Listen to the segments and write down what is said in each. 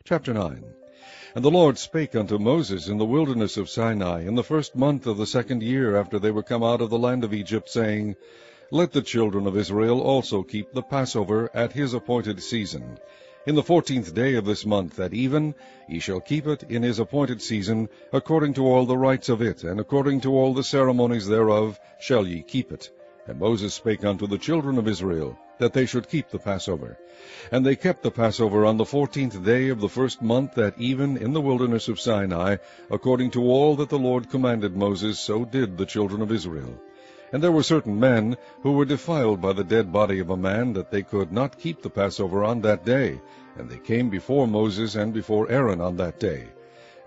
Chapter 9. And the Lord spake unto Moses in the wilderness of Sinai in the 1st month of the 2nd year after they were come out of the land of Egypt, saying, Let the children of Israel also keep the Passover at his appointed season. In the 14th day of this month at even ye shall keep it in his appointed season, according to all the rites of it, and according to all the ceremonies thereof shall ye keep it. And Moses spake unto the children of Israel, that they should keep the Passover. And they kept the Passover on the 14th day of the 1st month at even in the wilderness of Sinai, according to all that the Lord commanded Moses, so did the children of Israel. And there were certain men who were defiled by the dead body of a man, that they could not keep the Passover on that day. And they came before Moses and before Aaron on that day.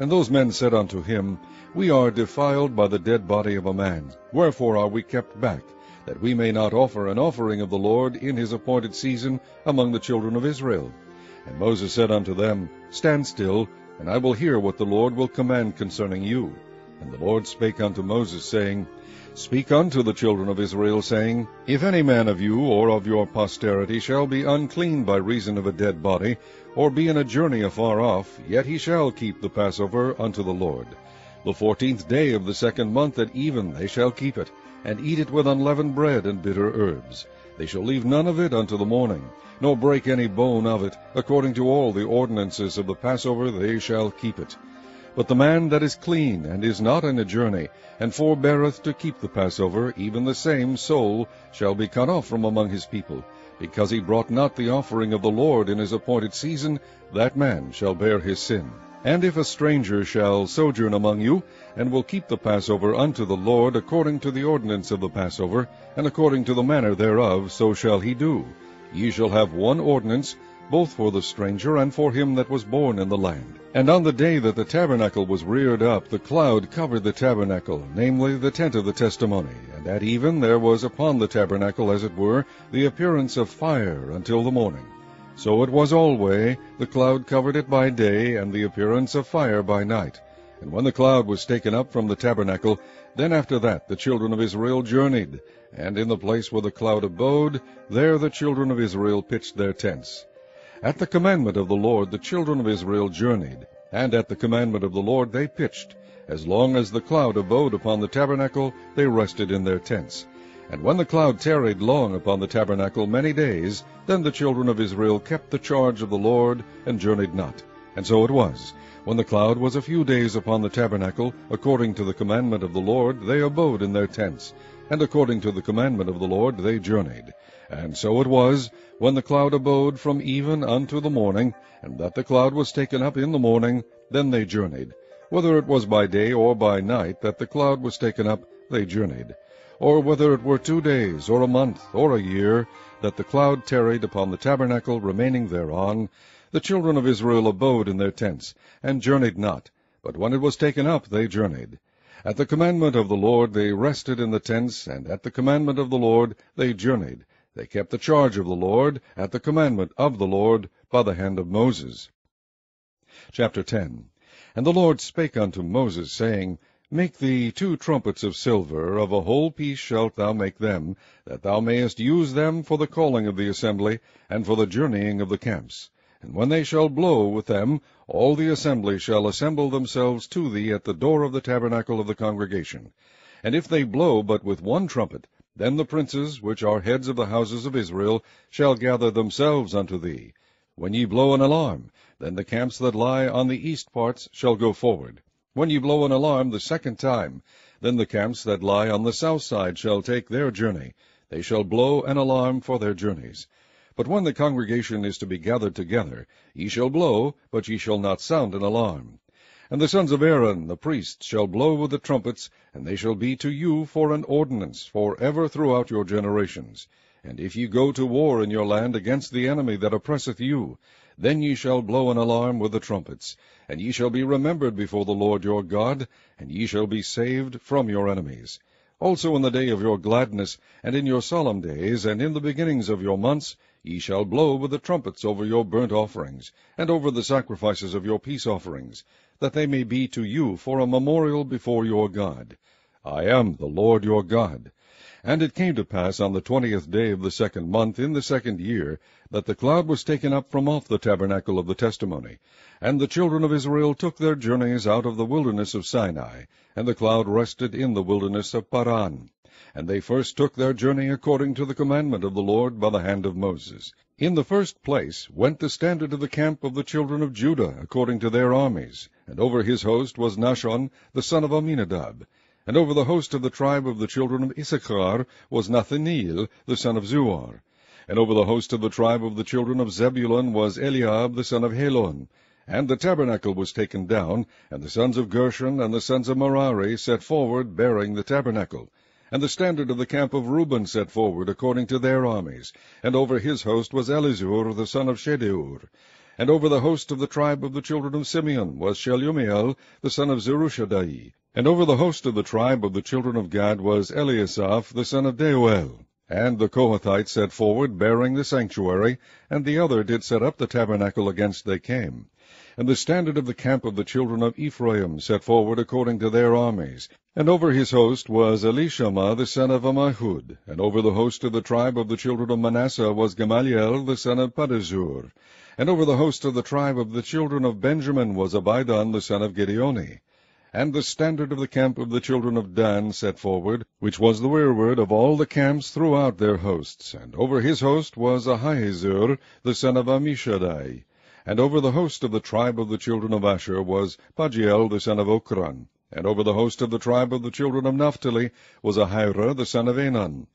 And those men said unto him, We are defiled by the dead body of a man. Wherefore are we kept back, that we may not offer an offering of the Lord in his appointed season among the children of Israel? And Moses said unto them, Stand still, and I will hear what the Lord will command concerning you. And the Lord spake unto Moses, saying, Speak unto the children of Israel, saying, If any man of you or of your posterity shall be unclean by reason of a dead body, or be in a journey afar off, yet he shall keep the Passover unto the Lord. The 14th day of the 2nd month at even they shall keep it, and eat it with unleavened bread and bitter herbs. They shall leave none of it unto the morning, nor break any bone of it. According to all the ordinances of the Passover they shall keep it. But the man that is clean, and is not in a journey, and forbeareth to keep the Passover, even the same soul shall be cut off from among his people, because he brought not the offering of the Lord in his appointed season, that man shall bear his sin. And if a stranger shall sojourn among you, and will keep the Passover unto the Lord according to the ordinance of the Passover, and according to the manner thereof, so shall he do. Ye shall have one ordinance, both for the stranger and for him that was born in the land. And on the day that the tabernacle was reared up, the cloud covered the tabernacle, namely the tent of the testimony. And at even there was upon the tabernacle, as it were, the appearance of fire until the morning. So it was alway, the cloud covered it by day, and the appearance of fire by night. And when the cloud was taken up from the tabernacle, then after that the children of Israel journeyed, and in the place where the cloud abode, there the children of Israel pitched their tents. At the commandment of the Lord the children of Israel journeyed, and at the commandment of the Lord they pitched. As long as the cloud abode upon the tabernacle, they rested in their tents. And when the cloud tarried long upon the tabernacle many days, then the children of Israel kept the charge of the Lord, and journeyed not. And so it was, when the cloud was a few days upon the tabernacle, according to the commandment of the Lord, they abode in their tents, and according to the commandment of the Lord they journeyed. And so it was, when the cloud abode from even unto the morning, and that the cloud was taken up in the morning, then they journeyed. Whether it was by day or by night that the cloud was taken up, they journeyed. Or whether it were 2 days, or a month, or a year, that the cloud tarried upon the tabernacle, remaining thereon, the children of Israel abode in their tents, and journeyed not. But when it was taken up, they journeyed. At the commandment of the Lord they rested in the tents, and at the commandment of the Lord they journeyed. They kept the charge of the Lord, at the commandment of the Lord, by the hand of Moses. Chapter 10. And the Lord spake unto Moses, saying, Make thee 2 trumpets of silver, of a whole piece shalt thou make them, that thou mayest use them for the calling of the assembly, and for the journeying of the camps. And when they shall blow with them, all the assembly shall assemble themselves to thee at the door of the tabernacle of the congregation. And if they blow but with 1 trumpet, then the princes, which are heads of the houses of Israel, shall gather themselves unto thee. When ye blow an alarm, then the camps that lie on the east parts shall go forward. When ye blow an alarm the 2nd time, then the camps that lie on the south side shall take their journey. They shall blow an alarm for their journeys. But when the congregation is to be gathered together, ye shall blow, but ye shall not sound an alarm. And the sons of Aaron the priests shall blow with the trumpets, and they shall be to you for an ordinance for ever throughout your generations. And if ye go to war in your land against the enemy that oppresseth you, then ye shall blow an alarm with the trumpets, and ye shall be remembered before the Lord your God, and ye shall be saved from your enemies. Also in the day of your gladness, and in your solemn days, and in the beginnings of your months, ye shall blow with the trumpets over your burnt offerings, and over the sacrifices of your peace offerings, that they may be to you for a memorial before your God. I am the Lord your God. And it came to pass on the 20th day of the 2nd month in the 2nd year, that the cloud was taken up from off the tabernacle of the testimony. And the children of Israel took their journeys out of the wilderness of Sinai, and the cloud rested in the wilderness of Paran. And they first took their journey according to the commandment of the Lord by the hand of Moses. In the first place went the standard of the camp of the children of Judah according to their armies, and over his host was Nahshon the son of Amminadab. And over the host of the tribe of the children of Issachar was Nathaniel the son of Zuar. And over the host of the tribe of the children of Zebulun was Eliab the son of Helon. And the tabernacle was taken down, and the sons of Gershon and the sons of Merari set forward, bearing the tabernacle. And the standard of the camp of Reuben set forward according to their armies. And over his host was Elizur the son of Shedeur. And over the host of the tribe of the children of Simeon was Shelumiel the son of Zerushadai. And over the host of the tribe of the children of Gad was Eliasaph the son of Deuel. And the Kohathites set forward, bearing the sanctuary, and the other did set up the tabernacle against they came. And the standard of the camp of the children of Ephraim set forward according to their armies. And over his host was Elishama the son of Ammihud. And over the host of the tribe of the children of Manasseh was Gamaliel the son of Pedahzur. And over the host of the tribe of the children of Benjamin was Abidan the son of Gideoni. And the standard of the camp of the children of Dan set forward, which was the rearward of all the camps throughout their hosts. And over his host was Ahiezer the son of Ammishaddai. And over the host of the tribe of the children of Asher was Pagiel the son of Okran. And over the host of the tribe of the children of Naphtali was Ahira the son of Enan.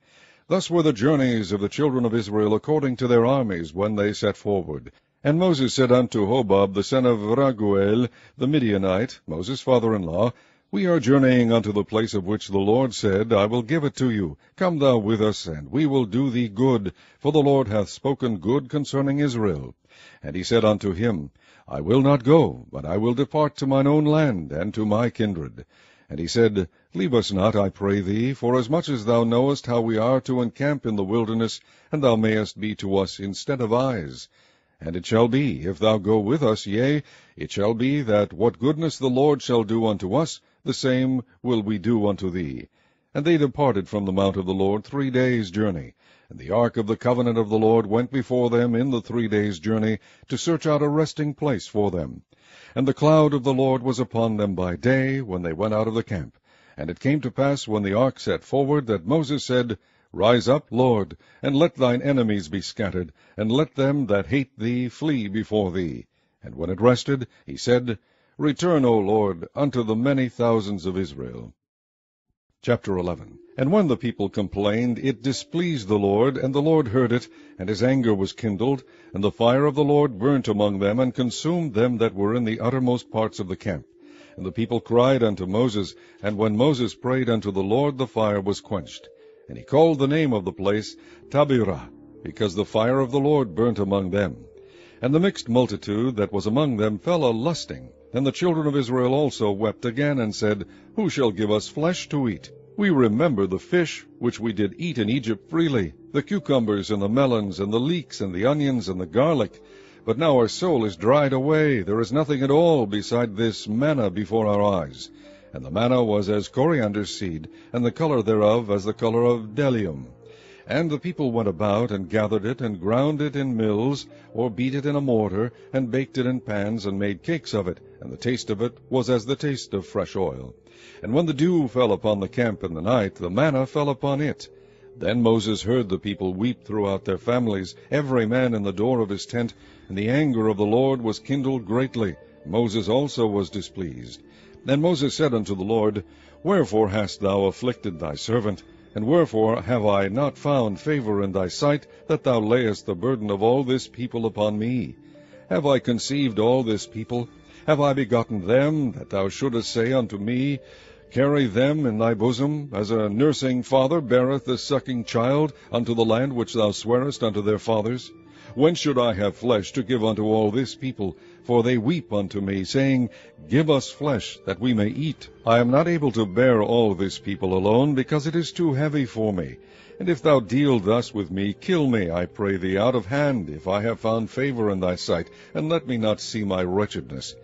Thus were the journeys of the children of Israel according to their armies when they set forward. And Moses said unto Hobab the son of Raguel the Midianite, Moses' father-in-law, We are journeying unto the place of which the Lord said, I will give it to you. Come thou with us, and we will do thee good, for the Lord hath spoken good concerning Israel. And he said unto him, I will not go, but I will depart to mine own land, and to my kindred. And he said, Leave us not, I pray thee, forasmuch as thou knowest how we are to encamp in the wilderness, and thou mayest be to us instead of eyes. And it shall be, if thou go with us, yea, it shall be that what goodness the Lord shall do unto us, the same will we do unto thee. And they departed from the mount of the Lord 3 days' journey. And the ark of the covenant of the Lord went before them in the 3 days' journey, to search out a resting place for them. And the cloud of the Lord was upon them by day, when they went out of the camp. And it came to pass, when the ark set forward, that Moses said, Rise up, Lord, and let thine enemies be scattered, and let them that hate thee flee before thee. And when it rested, he said, Return, O Lord, unto the many thousands of Israel. Chapter 11. And when the people complained, it displeased the Lord, and the Lord heard it, and his anger was kindled, and the fire of the Lord burnt among them, and consumed them that were in the uttermost parts of the camp. And the people cried unto Moses, and when Moses prayed unto the Lord, the fire was quenched. And he called the name of the place Taberah, because the fire of the Lord burnt among them. And the mixed multitude that was among them fell a-lusting. And the children of Israel also wept again, and said, Who shall give us flesh to eat? We remember the fish which we did eat in Egypt freely, the cucumbers and the melons and the leeks and the onions and the garlic. But now our soul is dried away. There is nothing at all beside this manna before our eyes. And the manna was as coriander seed, and the color thereof as the color of bdellium. And the people went about, and gathered it, and ground it in mills, or beat it in a mortar, and baked it in pans, and made cakes of it, and the taste of it was as the taste of fresh oil. And when the dew fell upon the camp in the night, the manna fell upon it. Then Moses heard the people weep throughout their families, every man in the door of his tent, and the anger of the Lord was kindled greatly. Moses also was displeased. Then Moses said unto the Lord, Wherefore hast thou afflicted thy servant? And wherefore have I not found favor in thy sight, that thou layest the burden of all this people upon me? Have I conceived all this people? Have I begotten them, that thou shouldest say unto me, Carry them in thy bosom, as a nursing father beareth the sucking child, unto the land which thou swarest unto their fathers? When should I have flesh to give unto all this people? For they weep unto me, saying, Give us flesh, that we may eat. I am not able to bear all this people alone, because it is too heavy for me. And if thou deal thus with me, kill me, I pray thee, out of hand, if I have found favor in thy sight, and let me not see my wretchedness.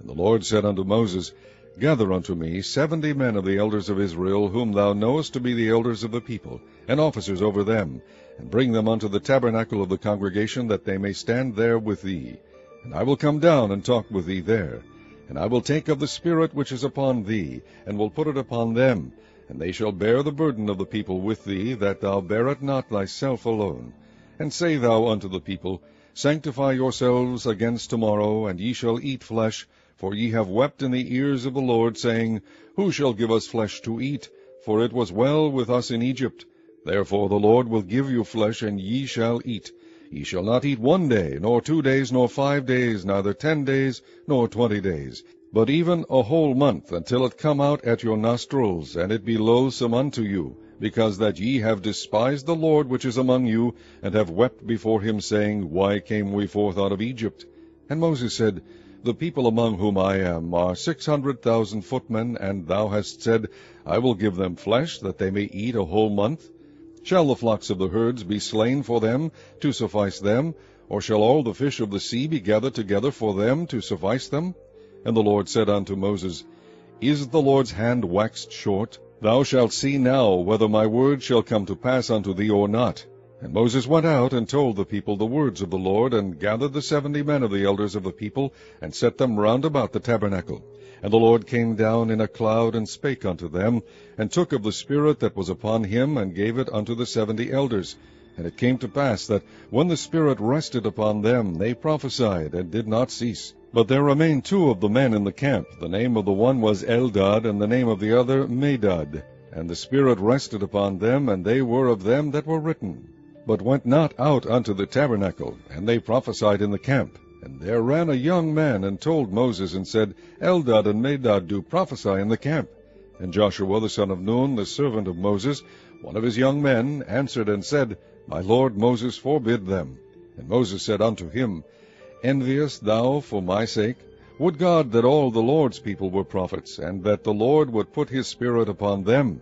And the Lord said unto Moses, Gather unto me 70 men of the elders of Israel, whom thou knowest to be the elders of the people, and officers over them, and bring them unto the tabernacle of the congregation, that they may stand there with thee. And I will come down and talk with thee there. And I will take of the Spirit which is upon thee, and will put it upon them, and they shall bear the burden of the people with thee, that thou bear it not thyself alone. And say thou unto the people, Sanctify yourselves against tomorrow, and ye shall eat flesh, for ye have wept in the ears of the Lord, saying, Who shall give us flesh to eat? For it was well with us in Egypt. Therefore the Lord will give you flesh, and ye shall eat. Ye shall not eat 1 day, nor 2 days, nor 5 days, neither 10 days, nor 20 days, but even a whole month, until it come out at your nostrils, and it be loathsome unto you, because that ye have despised the Lord which is among you, and have wept before him, saying, Why came we forth out of Egypt? And Moses said, The people among whom I am are 600,000 footmen, and thou hast said, I will give them flesh, that they may eat a whole month. Shall the flocks of the herds be slain for them, to suffice them? Or shall all the fish of the sea be gathered together for them, to suffice them? And the Lord said unto Moses, Is the Lord's hand waxed short? Thou shalt see now whether my word shall come to pass unto thee or not. And Moses went out and told the people the words of the Lord, and gathered the 70 men of the elders of the people, and set them round about the tabernacle. And the Lord came down in a cloud, and spake unto them, and took of the Spirit that was upon him, and gave it unto the 70 elders. And it came to pass that, when the Spirit rested upon them, they prophesied, and did not cease. But there remained 2 of the men in the camp. The name of the one was Eldad, and the name of the other Medad. And the Spirit rested upon them, and they were of them that were written, but went not out unto the tabernacle, and they prophesied in the camp. And there ran a young man, and told Moses, and said, Eldad and Medad do prophesy in the camp. And Joshua the son of Nun, the servant of Moses, one of his young men, answered and said, My lord Moses forbid them. And Moses said unto him, Enviest thou for my sake? Would God that all the Lord's people were prophets, and that the Lord would put his Spirit upon them.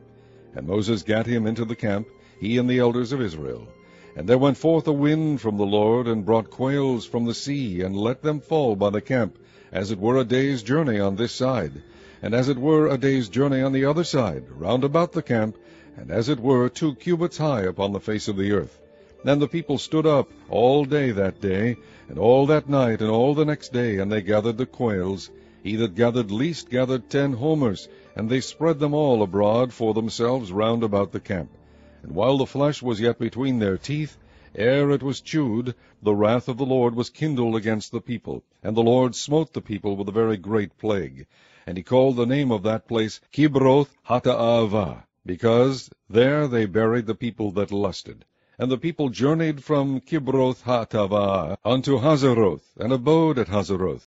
And Moses gat him into the camp, he and the elders of Israel. And there went forth a wind from the Lord, and brought quails from the sea, and let them fall by the camp, as it were a day's journey on this side, and as it were a day's journey on the other side, round about the camp, and as it were 2 cubits high upon the face of the earth. And the people stood up all day that day, and all that night, and all the next day, and they gathered the quails. He that gathered least gathered 10 homers, and they spread them all abroad for themselves round about the camp. And while the flesh was yet between their teeth, ere it was chewed, the wrath of the Lord was kindled against the people, and the Lord smote the people with a very great plague. And he called the name of that place Kibroth Hattaavah, because there they buried the people that lusted. And the people journeyed from Kibroth Hattaavah unto Hazeroth, and abode at Hazeroth.